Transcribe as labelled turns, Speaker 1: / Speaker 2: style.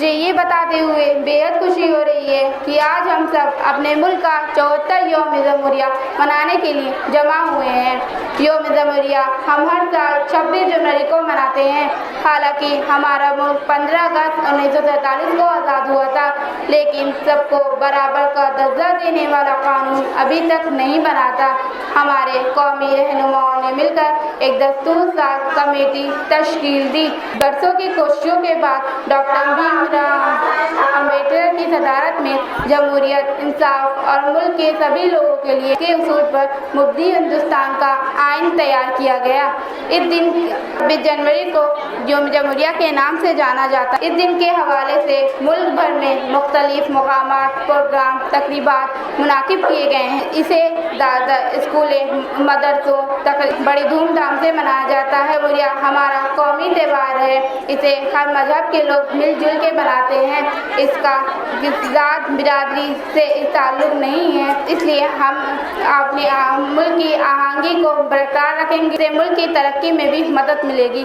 Speaker 1: یہ بتاتے ہوئے بیحد خوشی ہو رہی ہے کہ آج ہم سب اپنے ملک کا 74 یوم جمہوریہ منانے کے لیے جمع ہوئے ہیں۔ یوم جمہوریہ ہم ہر سال 26 جنوری کو مناتے ہیں۔ حالانکہ ہمارا ملک 15 اگست 1947 کو آزاد ہوا تھا، لیکن سب کو برابر کا درجہ دینے والا قانون ابھی تک نہیں بنا تھا۔ ہمارے قومی رہنماؤں نے مل کر ایک دستور ساز کمیٹی تشکیل دی۔ برسوں کی کوششوں کے بعد ڈاکٹر بھیم راؤ امبیڈکر کی صدارت میں جمہوریت، انصاف اور ملک کے سبھی لوگوں کے لیے کے اصول پر مبنی ہندوستان کا آئین تیار کیا گیا۔ اس دن 26 جنوری کو یوم جمہوریہ کے نام سے جانا جاتا ہے۔ اس دن کے حوالے سے ملک بھر میں مختلف مقامات، پروگرام، تقریبات منعقد کیے گئے ہیں۔ اسے زیادہ اسکولیں، مدرسوں بڑی دھوم دھام سے منایا جاتا ہے۔ جمہوریہ ہمارا قومی تہوار ہے۔ اسے ہر مذہب کے لوگ مل جل کے مناتے ہیں۔ اس کا ذات برادری سے تعلق نہیں ہے، اس لیے ہم اپنے ملک کی آہنگی کو برقرار رکھیں گے، اس سے ملک کی ترقی میں بھی مدد ملے گی۔